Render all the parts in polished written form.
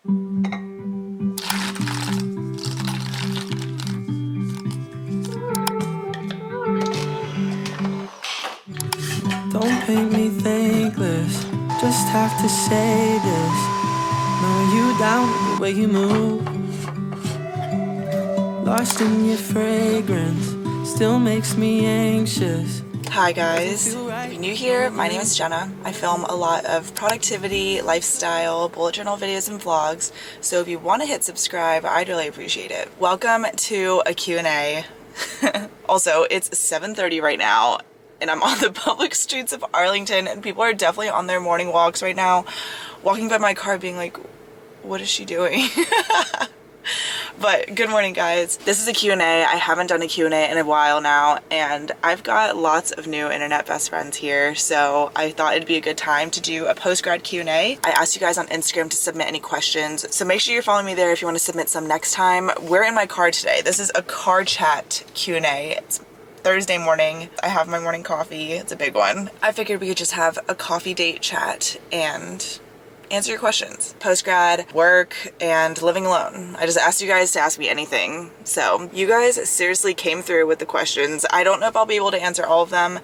Don't paint me thankless, just have to say this. Know you down with the way you move. Lost in your fragrance, still makes me anxious. Hi guys, if you're new here, my name is Jenna. I film a lot of productivity, lifestyle, bullet journal videos and vlogs, so if you want to hit subscribe, I'd really appreciate it. Welcome to a Q&A. Also, it's 7:30 right now, and I'm on the public streets of Arlington, and people are definitely on their morning walks right now, walking by my car being like, what is she doing? But good morning guys. This is a Q&A. I haven't done a Q&A in a while now, and I've got lots of new internet best friends here, so I thought it'd be a good time to do a post-grad Q&A. I asked you guys on Instagram to submit any questions, so make sure you're following me there if you want to submit some next time. We're in my car today. This is a car chat Q&A. It's Thursday morning. I have my morning coffee. It's a big one. I figured we could just have a coffee date chat and answer your questions. Post-grad, work, and living alone. I just asked you guys to ask me anything. So you guys seriously came through with the questions. I don't know if I'll be able to answer all of them.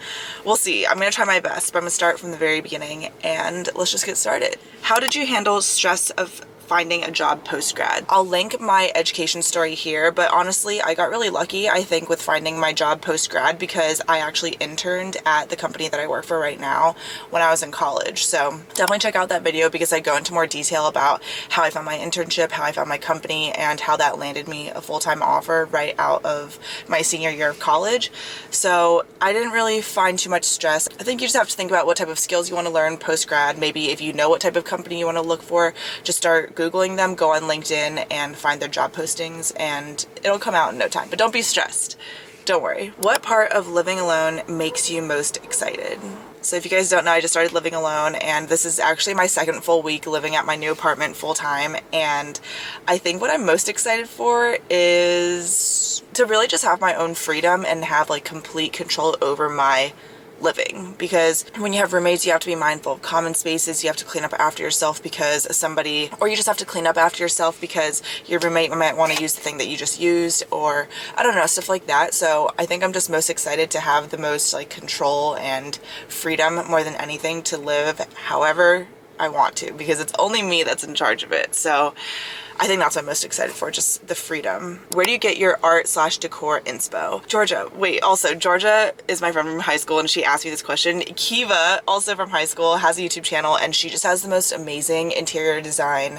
We'll see. I'm gonna try my best, but I'm gonna start from the very beginning and let's just get started. How did you handle stress of finding a job post-grad? I'll link my education story here, but honestly, I got really lucky, I think, with finding my job post-grad because I actually interned at the company that I work for right now when I was in college. So definitely check out that video because I go into more detail about how I found my internship, how I found my company, and how that landed me a full-time offer right out of my senior year of college. So I didn't really find too much stress. I think you just have to think about what type of skills you want to learn post-grad. Maybe if you know what type of company you want to look for, just start Googling them, go on LinkedIn and find their job postings and it'll come out in no time. But don't be stressed. Don't worry. What part of living alone makes you most excited? So if you guys don't know, I just started living alone and this is actually my second full week living at my new apartment full time. And I think what I'm most excited for is to really just have my own freedom and have like complete control over my living, because when you have roommates you have to be mindful of common spaces. You have to clean up after yourself because somebody, or you just have to clean up after yourself because your roommate might want to use the thing that you just used, or I don't know, stuff like that. So I think I'm just most excited to have the most like control and freedom more than anything to live however I want to, because it's only me that's in charge of it. So I think that's what I'm most excited for, just the freedom. Where do you get your art/decor inspo? Georgia. Wait, also, Georgia is my friend from high school and she asked me this question. Kiva, also from high school, has a YouTube channel and she just has the most amazing interior design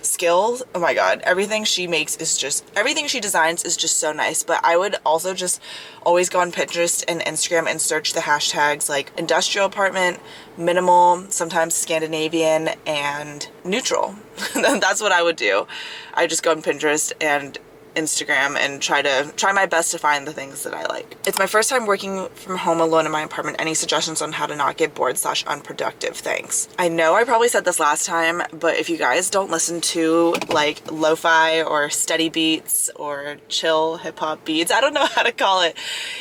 skills. Oh my god, everything she makes is just, everything she designs is just so nice. But I would also just always go on Pinterest and Instagram and search the hashtags like industrial apartment, minimal, sometimes Scandinavian, and neutral. That's what I would do. I just go on Pinterest and Instagram and try my best to find the things that I like. It's my first time working from home alone in my apartment. Any suggestions on how to not get bored/unproductive? Thanks. I know I probably said this last time, but if you guys don't listen to like lo-fi or steady beats or chill hip-hop beats, I don't know how to call it.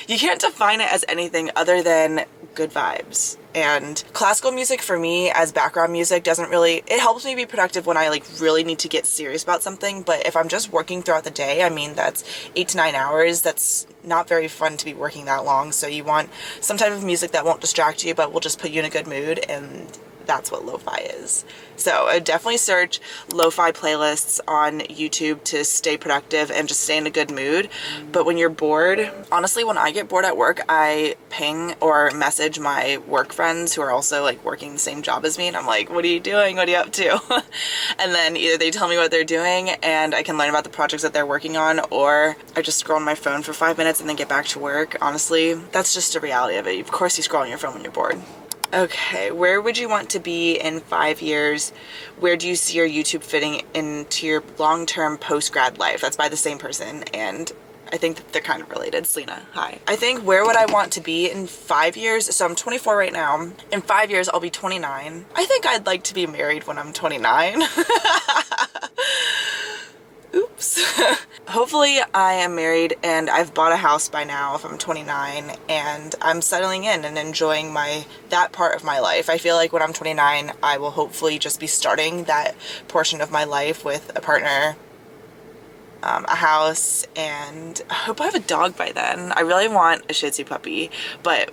You can't define it as anything other than good vibes. And classical music for me as background music doesn't really, it helps me be productive when I like really need to get serious about something. But if I'm just working throughout the day, I mean, that's 8 to 9 hours. That's not very fun to be working that long. So you want some type of music that won't distract you, but will just put you in a good mood. And that's what lo-fi is. So I definitely search lo-fi playlists on YouTube to stay productive and just stay in a good mood. But when you're bored, honestly, when I get bored at work, I ping or message my work friends who are also like working the same job as me. And I'm like, what are you doing? What are you up to? And then either they tell me what they're doing and I can learn about the projects that they're working on, or I just scroll on my phone for 5 minutes and then get back to work. Honestly, that's just the reality of it. Of course you scroll on your phone when you're bored. Okay, where would you want to be in 5 years? Where do you see your YouTube fitting into your long-term post-grad life? That's by the same person, and I think that they're kind of related. Selena, hi. I think where would I want to be in 5 years? So I'm 24 right now. In 5 years, I'll be 29. I think I'd like to be married when I'm 29. Oops. Hopefully hopefully I am married and I've bought a house by now if I'm 29 and I'm settling in and enjoying that part of my life. I feel like when I'm 29, I will hopefully just be starting that portion of my life with a partner, a house, and I hope I have a dog by then. I really want a Shih Tzu puppy, but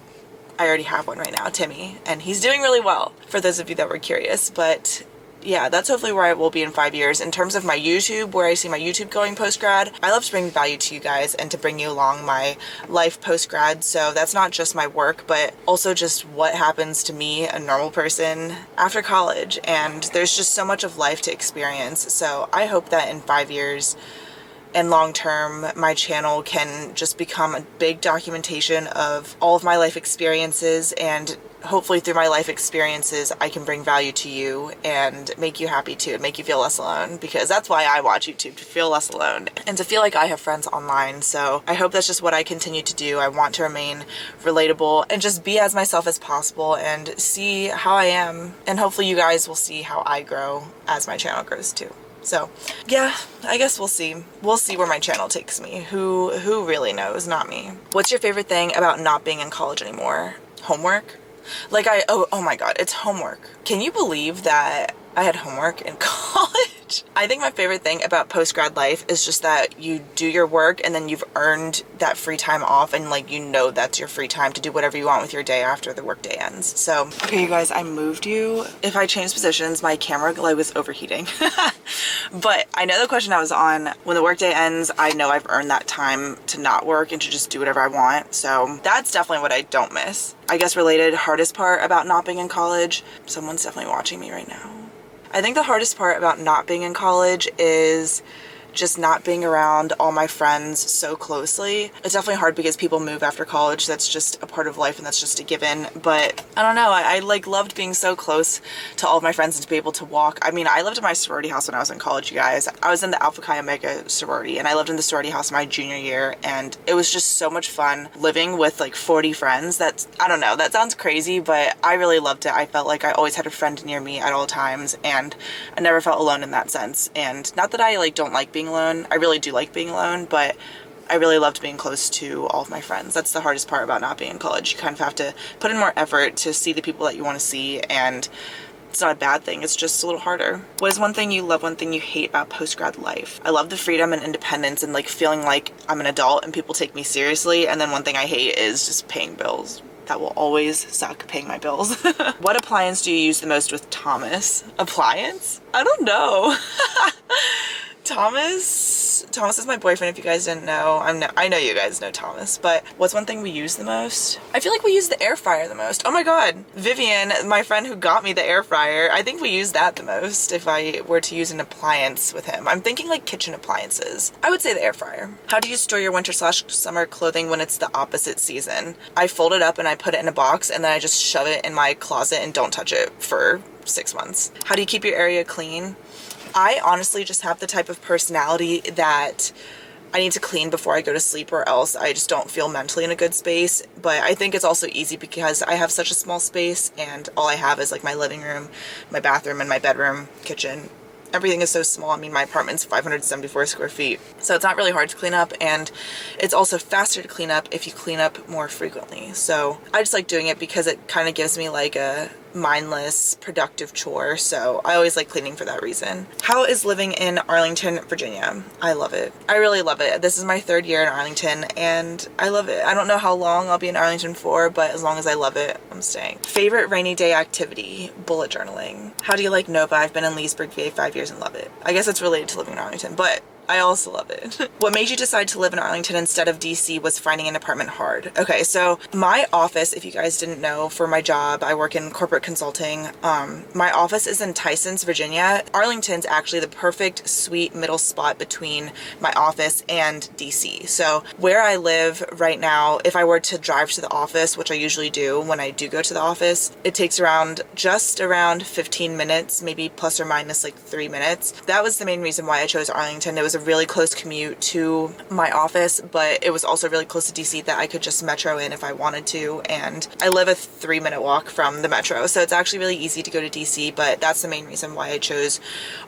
I already have one right now, Timmy, and he's doing really well, for those of you that were curious. But yeah, that's hopefully where I will be in 5 years. In terms of my YouTube, where I see my YouTube going post-grad, I love to bring value to you guys and to bring you along my life post-grad. So that's not just my work, but also just what happens to me, a normal person, after college. And there's just so much of life to experience. So I hope that in 5 years and long term, my channel can just become a big documentation of all of my life experiences, and hopefully through my life experiences I can bring value to you and make you happy too, and make you feel less alone, because that's why I watch YouTube, to feel less alone and to feel like I have friends online. So I hope that's just what I continue to do. I want to remain relatable and just be as myself as possible and see how I am, and hopefully you guys will see how I grow as my channel grows too. So yeah, I guess we'll see. We'll see where my channel takes me. Who really knows? Not me. What's your favorite thing about not being in college anymore? Homework? Like oh my god, it's homework. Can you believe that I had homework in college? I think my favorite thing about post-grad life is just that you do your work and then you've earned that free time off, and like, you know, that's your free time to do whatever you want with your day after the work day ends. So, okay, you guys, I moved you. If I change positions, my camera like was overheating. But I know the question I was on, when the work day ends, I know I've earned that time to not work and to just do whatever I want. So that's definitely what I don't miss. I guess related, hardest part about not being in college, someone's definitely watching me right now. I think the hardest part about not being in college is just not being around all my friends so closely. It's definitely hard because people move after college. That's just a part of life and that's just a given. But I don't know, I like loved being so close to all of my friends and to be able to walk. I mean, I lived in my sorority house when I was in college, you guys. I was in the Alpha Chi Omega sorority, and I lived in the sorority house my junior year, and it was just so much fun living with like 40 friends. That's, I don't know, that sounds crazy, but I really loved it. I felt like I always had a friend near me at all times, and I never felt alone in that sense. And not that I like don't like being alone. I really do like being alone, but I really loved being close to all of my friends. That's the hardest part about not being in college. You kind of have to put in more effort to see the people that you want to see, and it's not a bad thing. It's just a little harder. What is one thing you love, one thing you hate about post-grad life? I love the freedom and independence and like feeling like I'm an adult and people take me seriously. And then one thing I hate is just paying bills. That will always suck, paying my bills. What appliance do you use the most with Thomas? Appliance? I don't know. Thomas is my boyfriend, if you guys didn't know. I know you guys know Thomas, but what's one thing we use the most? I feel like we use the air fryer the most. Oh my god, Vivian, my friend who got me the air fryer, I think we use that the most if I were to use an appliance with him. I'm thinking like kitchen appliances. I would say the air fryer. How do you store your winter/summer clothing when it's the opposite season? I fold it up and I put it in a box, and then I just shove it in my closet and don't touch it for 6 months. How do you keep your area clean? I honestly just have the type of personality that I need to clean before I go to sleep, or else I just don't feel mentally in a good space. But I think it's also easy because I have such a small space, and all I have is like my living room, my bathroom, and my bedroom, kitchen. Everything is so small. I mean, my apartment's 574 square feet, so it's not really hard to clean up, and it's also faster to clean up if you clean up more frequently. So I just like doing it because it kind of gives me like a mindless, productive chore, so I always like cleaning for that reason. How is living in Arlington, Virginia? I love it. I really love it. This is my 3rd year in Arlington, and I love it. I don't know how long I'll be in Arlington for, but as long as I love it, I'm staying. Favorite rainy day activity? Bullet journaling. How do you like Nova? I've been in Leesburg, VA 5 years and love it. I guess it's related to living in Arlington, but I also love it. What made you decide to live in Arlington instead of DC? Was finding an apartment hard? Okay, so my office, if you guys didn't know, for my job, I work in corporate consulting. My office is in Tysons, Virginia. Arlington's actually the perfect sweet middle spot between my office and DC. So where I live right now, if I were to drive to the office, which I usually do when I do go to the office, it takes just around 15 minutes, maybe plus or minus like 3 minutes. That was the main reason why I chose Arlington. It was was a really close commute to my office, but it was also really close to DC that I could just metro in if I wanted to. And I live a 3-minute walk from the metro, so it's actually really easy to go to DC, but that's the main reason why I chose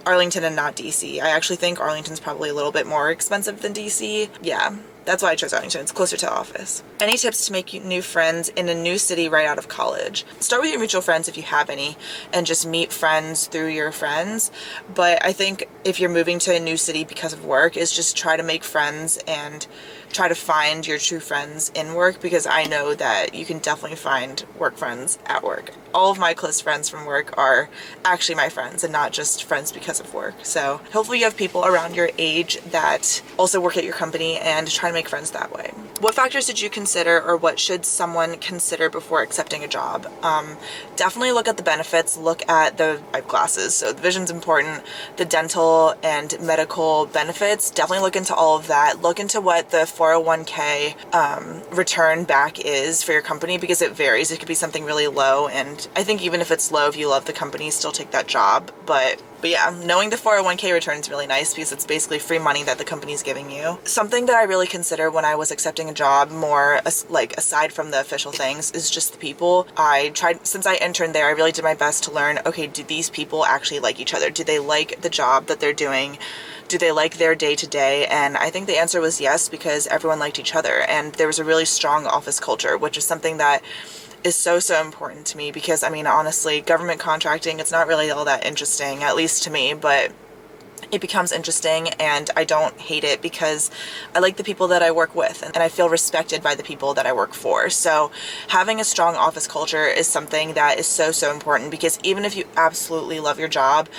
Arlington and not DC. I actually think Arlington's probably a little bit more expensive than DC. Yeah. That's why I chose Arlington. It's closer to the office. Any tips to make new friends in a new city right out of college? Start with your mutual friends if you have any, and just meet friends through your friends. But I think if you're moving to a new city because of work, is just try to make friends and try to find your true friends in work, because I know that you can definitely find work friends at work. All of my close friends from work are actually my friends and not just friends because of work. So hopefully you have people around your age that also work at your company, and try to make friends that way. What factors did you consider, or what should someone consider before accepting a job? Definitely look at the benefits, look at the glasses. So the vision's important, the dental and medical benefits, definitely look into all of that. Look into what the 401k return back is for your company, because it varies. It could be something really low, and I think even if it's low, if you love the company, still take that job. But yeah, knowing the 401k return is really nice, because it's basically free money that the company's giving you. Something that I really consider when I was accepting a job, more like aside from the official things, is just the people. I tried, since I interned there, I really did my best to learn, okay, do these people actually like each other? Do they like the job that they're doing? Do they like their day-to-day? And I think the answer was yes, because everyone liked each other, and there was a really strong office culture, which is something that is so important to me, because I mean, honestly, government contracting, it's not really all that interesting, at least to me, but it becomes interesting, and I don't hate it because I like the people that I work with, and I feel respected by the people that I work for. So having a strong office culture is something that is so important, because even if you absolutely love your job,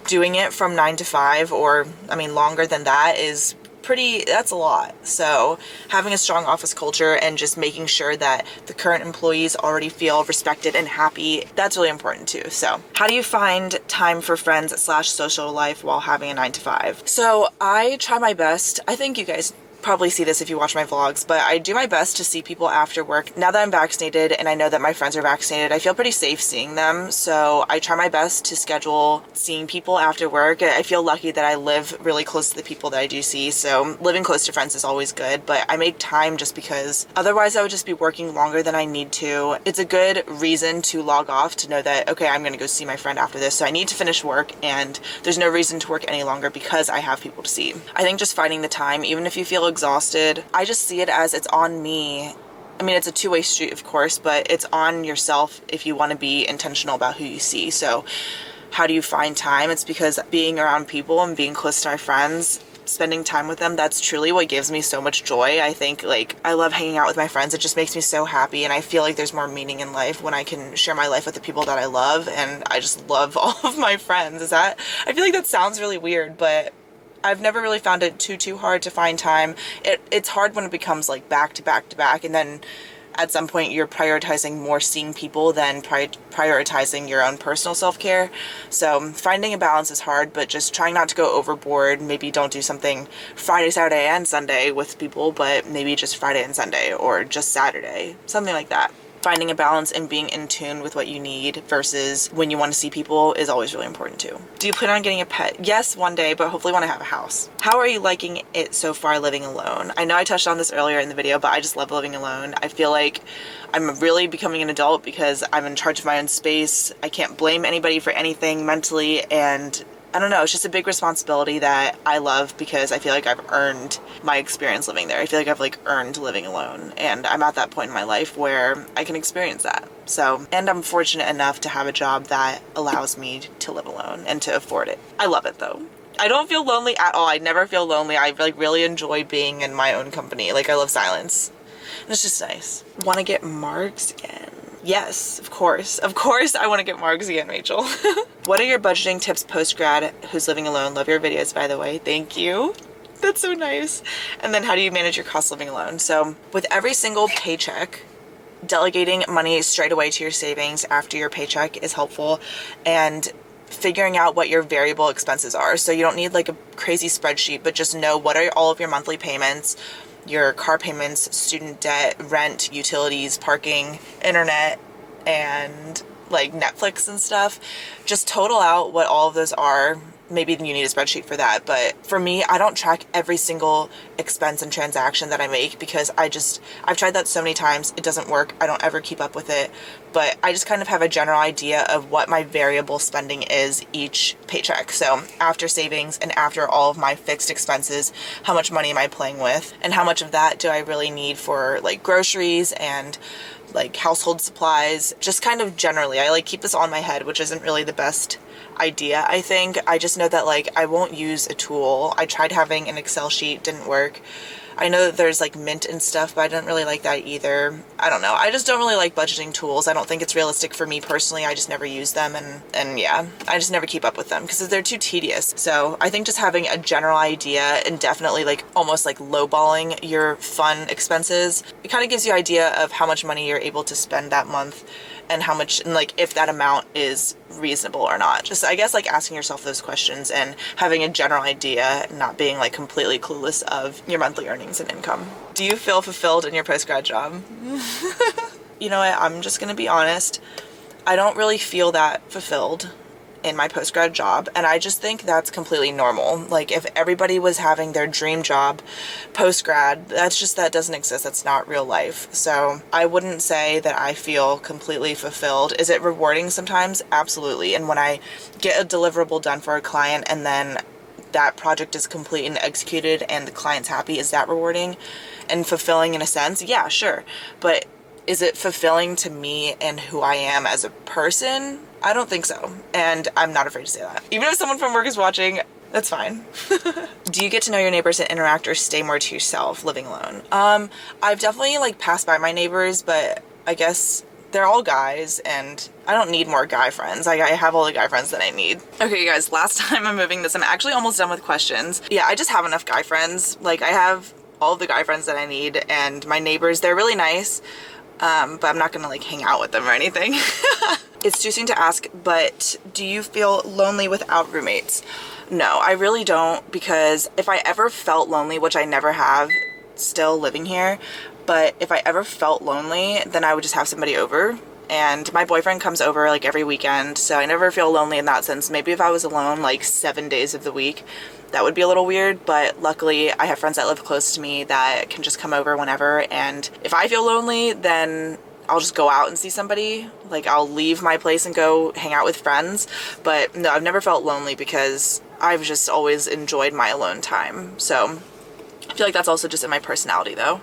doing it from 9 to 5, or I mean longer than that, is that's a lot. So having a strong office culture and just making sure that the current employees already feel respected and happy, that's really important too. So how do you find time for friends / social life while having a 9 to 5? So I try my best. I think you guys probably see this if you watch my vlogs, but I do my best to see people after work. Now that I'm vaccinated and I know that my friends are vaccinated, I feel pretty safe seeing them. So I try my best to schedule seeing people after work. I feel lucky that I live really close to the people that I do see. So living close to friends is always good, but I make time just because otherwise I would just be working longer than I need to. It's a good reason to log off, to know that, okay, I'm going to go see my friend after this. So I need to finish work, and there's no reason to work any longer because I have people to see. I think just finding the time, even if you feel exhausted, I just see it as it's on me. I mean, it's a two-way street, of course, but it's on yourself if you want to be intentional about who you see. So how do you find time? It's because being around people and being close to my friends, spending time with them, that's truly what gives me so much joy. I think, like, I love hanging out with my friends. It just makes me so happy, and I feel like there's more meaning in life when I can share my life with the people that I love, and I just love all of my friends. I feel like that sounds really weird, but I've never really found it too hard to find time. It's hard when it becomes like back to back, and then at some point you're prioritizing more seeing people than prioritizing your own personal self-care. So finding a balance is hard, but just trying not to go overboard. Maybe don't do something Friday, Saturday, and Sunday with people, but maybe just Friday and Sunday, or just Saturday, something like that. Finding a balance and being in tune with what you need versus when you want to see people is always really important too. Do you plan on getting a pet? Yes, one day, but hopefully want to have a house. How are you liking it so far living alone? I know I touched on this earlier in the video, but I just love living alone. I feel like I'm really becoming an adult because I'm in charge of my own space. I can't blame anybody for anything mentally, and I don't know, it's just a big responsibility that I love because I feel like I've earned my experience living there. I feel like I've earned living alone, and I'm at that point in my life where I can experience that. So, and I'm fortunate enough to have a job that allows me to live alone and to afford it. I love it though. I don't feel lonely at all. I never feel lonely. I really enjoy being in my own company. I love silence. It's just nice. Want to get marks again? Yes, of course. Of course I want to get marks again, Rachel. What are your budgeting tips post-grad who's living alone? Love your videos, by the way. Thank you. That's so nice. And then how do you manage your costs living alone? So with every single paycheck, delegating money straight away to your savings after your paycheck is helpful, and figuring out what your variable expenses are. So you don't need a crazy spreadsheet, but just know what are all of your monthly payments, your car payments, student debt, rent, utilities, parking, internet, and Netflix and stuff. Just total out what all of those are maybe you need a spreadsheet for that. But for me, I don't track every single expense and transaction that I make because I've tried that so many times. It doesn't work. I don't ever keep up with it. But I just kind of have a general idea of what my variable spending is each paycheck. So after savings and after all of my fixed expenses, how much money am I playing with? And how much of that do I really need for like groceries and like household supplies? Just kind of generally, I like keep this all in my head, which isn't really the best idea, I think. I just know that like I won't use a tool. I tried having an Excel sheet, didn't work. I know that there's like Mint and stuff, but I didn't really like that either. I don't know. I just don't really like budgeting tools. I don't think it's realistic for me personally. I just never use them, and yeah, I just never keep up with them because they're too tedious. So I think just having a general idea and definitely like almost like lowballing your fun expenses, it kind of gives you an idea of how much money you're able to spend that month and how much, and like if that amount is reasonable or not. Just I guess like asking yourself those questions and having a general idea, not being like completely clueless of your monthly earnings and income. Do you feel fulfilled in your post-grad job? You know what, I'm just gonna be honest. I don't really feel that fulfilled in my post-grad job, and I just think that's completely normal. Like if everybody was having their dream job post-grad, that doesn't exist. That's not real life. So I wouldn't say that I feel completely fulfilled. Is it rewarding sometimes? Absolutely. And when I get a deliverable done for a client and then that project is complete and executed and the client's happy, is that rewarding and fulfilling in a sense? Yeah, sure. But is it fulfilling to me and who I am as a person? I don't think so. And I'm not afraid to say that. Even if someone from work is watching, that's fine. Do you get to know your neighbors and interact or stay more to yourself living alone? I've definitely like passed by my neighbors, but I guess they're all guys and I don't need more guy friends. I have all the guy friends that I need. Okay, you guys, last time I'm moving this, I'm actually almost done with questions. Yeah, I just have enough guy friends. Like I have all of the guy friends that I need, and my neighbors, they're really nice. But I'm not gonna like hang out with them or anything. It's too soon to ask, but do you feel lonely without roommates? No, I really don't, because if I ever felt lonely, which I never have still living here, but if I ever felt lonely, then I would just have somebody over. And my boyfriend comes over like every weekend, so I never feel lonely in that sense. Maybe if I was alone like 7 days of the week, that would be a little weird, but luckily I have friends that live close to me that can just come over whenever. And if I feel lonely, then I'll just go out and see somebody. Like I'll leave my place and go hang out with friends. But no, I've never felt lonely because I've just always enjoyed my alone time. So I feel like that's also just in my personality though.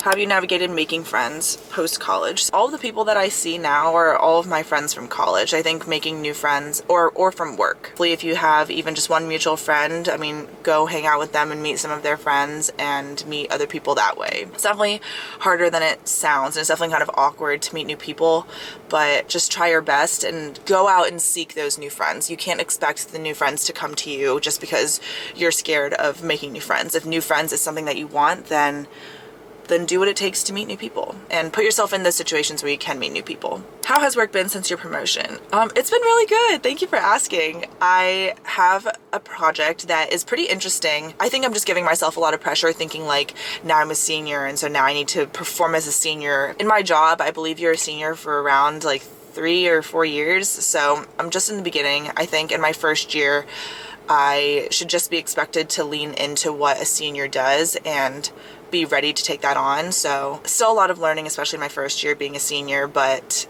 How have you navigated making friends post-college? All of the people that I see now are all of my friends from college. I think making new friends or from work. Hopefully if you have even just one mutual friend, I mean, go hang out with them and meet some of their friends and meet other people that way. It's definitely harder than it sounds, and it's definitely kind of awkward to meet new people, but just try your best and go out and seek those new friends. You can't expect the new friends to come to you just because you're scared of making new friends. If new friends is something that you want, then do what it takes to meet new people and put yourself in those situations where you can meet new people. How has work been since your promotion? It's been really good. Thank you for asking. I have a project that is pretty interesting. I think I'm just giving myself a lot of pressure thinking like now I'm a senior and so now I need to perform as a senior. In my job, I believe you're a senior for around like 3 or 4 years. So I'm just in the beginning. I think in my first year, I should just be expected to lean into what a senior does and be ready to take that on. So still a lot of learning, especially in my first year being a senior, but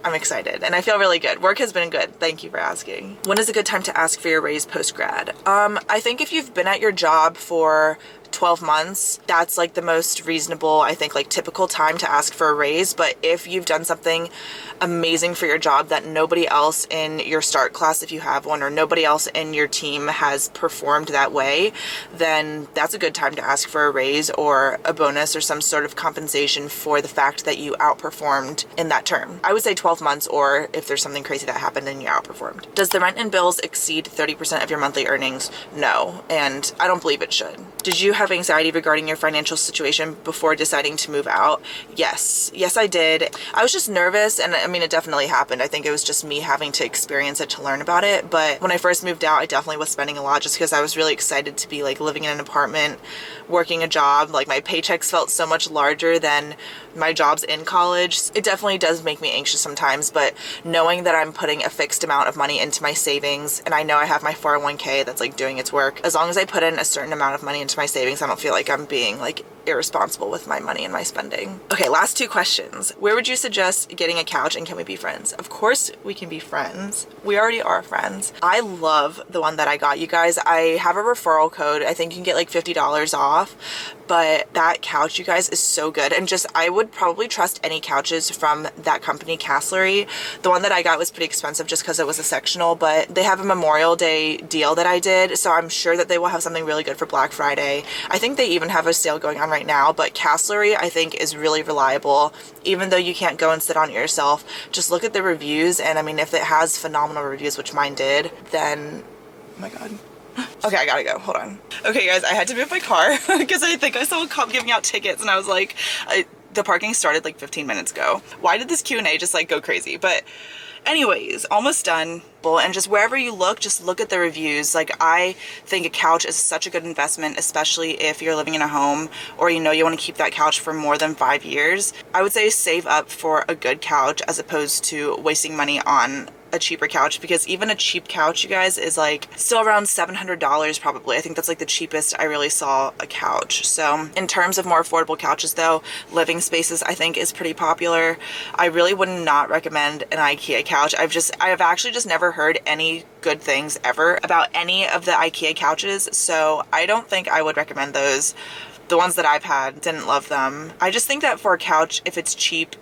I'm excited and I feel really good. Work has been good. Thank you for asking. When is a good time to ask for your raise post-grad? I think if you've been at your job for 12 months, that's like the most reasonable, I think, like typical time to ask for a raise. But if you've done something amazing for your job that nobody else in your start class, if you have one, or nobody else in your team has performed that way, then that's a good time to ask for a raise or a bonus or some sort of compensation for the fact that you outperformed in that term. I would say 12 months, or if there's something crazy that happened and you outperformed. Does the rent and bills exceed 30% of your monthly earnings? No, and I don't believe it should. Did you have have anxiety regarding your financial situation before deciding to move out? Yes, I did. I was just nervous, and I mean, it definitely happened. I think it was just me having to experience it to learn about it. But when I first moved out, I definitely was spending a lot just because I was really excited to be like living in an apartment, working a job. Like my paychecks felt so much larger than my jobs in college. It definitely does make me anxious sometimes, but knowing that I'm putting a fixed amount of money into my savings, and I know I have my 401k that's like doing its work, as long as I put in a certain amount of money into my savings, I don't feel like I'm being like irresponsible with my money and my spending. Okay, last 2 questions. Where would you suggest getting a couch, and can we be friends? Of course we can be friends. We already are friends. I love the one that I got, you guys. I have a referral code. I think you can get like $50 off, but that couch, you guys, is so good. And just, I would probably trust any couches from that company, Castlery. The one that I got was pretty expensive just because it was a sectional, but they have a Memorial Day deal that I did, so I'm sure that they will have something really good for Black Friday. I think they even have a sale going on right now, but Castlery I think is really reliable. Even though you can't go and sit on it yourself, just look at the reviews, and I mean, if it has phenomenal reviews, which mine did, then oh my god. Okay, I gotta go. Hold on. Okay, guys, I had to move my car because I think I saw a cop giving out tickets, and I was like, the parking started like 15 minutes ago. Why did this Q&A just like go crazy? But anyways, almost done. And just wherever you look, just look at the reviews. Like, I think a couch is such a good investment, especially if you're living in a home or you know you want to keep that couch for more than 5 years. I would say save up for a good couch as opposed to wasting money on a cheaper couch, because even a cheap couch, you guys, is like still around $700 probably. I think that's like the cheapest I really saw a couch. So in terms of more affordable couches though, Living Spaces I think is pretty popular. I really would not recommend an IKEA couch. I've actually just never heard any good things ever about any of the IKEA couches, so I don't think I would recommend those. The ones that I've had, didn't love them. I just think that for a couch, if it's cheap,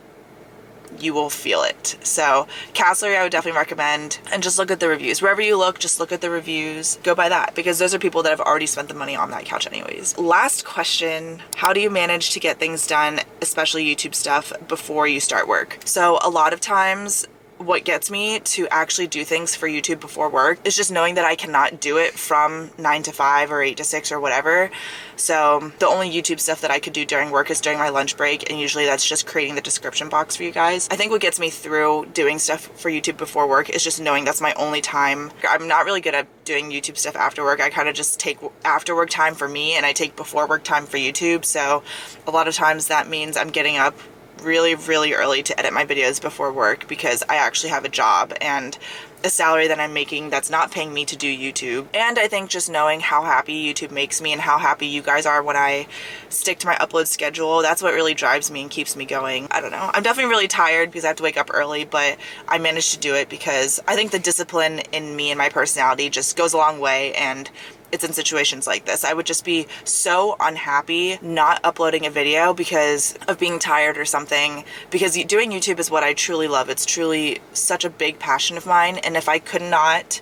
you will feel it. So Castlery I would definitely recommend, and just look at the reviews. Wherever you look, just look at the reviews, go by that, because those are people that have already spent the money on that couch anyways. Last question, how do you manage to get things done, especially YouTube stuff, before you start work? So a lot of times what gets me to actually do things for YouTube before work is just knowing that I cannot do it from 9 to 5 or 8 to 6 or whatever. So the only YouTube stuff that I could do during work is during my lunch break, and usually that's just creating the description box for you guys. I think what gets me through doing stuff for YouTube before work is just knowing that's my only time. I'm not really good at doing YouTube stuff after work. I kind of just take after work time for me, and I take before work time for YouTube. So a lot of times that means I'm getting up really early to edit my videos before work, because I actually have a job and a salary that I'm making that's not paying me to do YouTube. And I think just knowing how happy YouTube makes me and how happy you guys are when I stick to my upload schedule, that's what really drives me and keeps me going. I don't know. I'm definitely really tired because I have to wake up early, but I managed to do it because I think the discipline in me and my personality just goes a long way, and it's in situations like this. I would just be so unhappy not uploading a video because of being tired or something, because doing YouTube is what I truly love. It's truly such a big passion of mine, and if I could not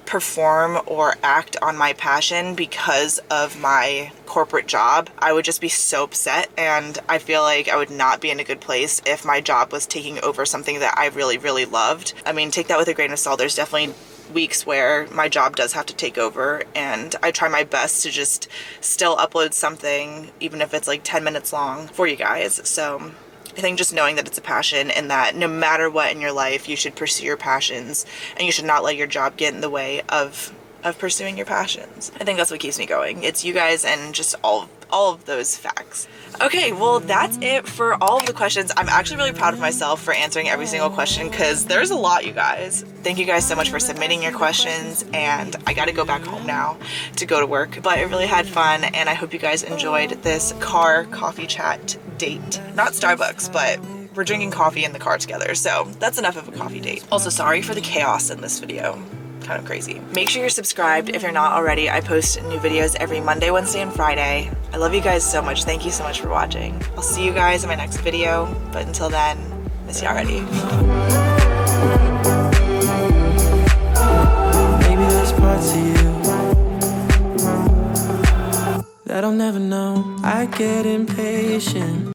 perform or act on my passion because of my corporate job, I would just be so upset, and I feel like I would not be in a good place if my job was taking over something that I really loved. I mean, take that with a grain of salt. There's definitely weeks where my job does have to take over, and I try my best to just still upload something, even if it's like 10 minutes long, for you guys. So I think just knowing that it's a passion, and that no matter what in your life, you should pursue your passions, and you should not let your job get in the way of pursuing your passions. I think that's what keeps me going. It's you guys and just all of those facts. Okay, well, that's it for all of the questions. I'm actually really proud of myself for answering every single question, because there's a lot, you guys. Thank you guys so much for submitting your questions, and I gotta go back home now to go to work, but I really had fun, and I hope you guys enjoyed this car coffee chat date. Not Starbucks, but we're drinking coffee in the car together, so that's enough of a coffee date. Also, sorry for the chaos in this video. Kind of crazy. Make sure you're subscribed if you're not already. I post new videos every Monday, Wednesday, and Friday. I love you guys so much. Thank you so much for watching. I'll see you guys in my next video, but until then, miss you already. Maybe there's parts of you that I'll never know. I get impatient.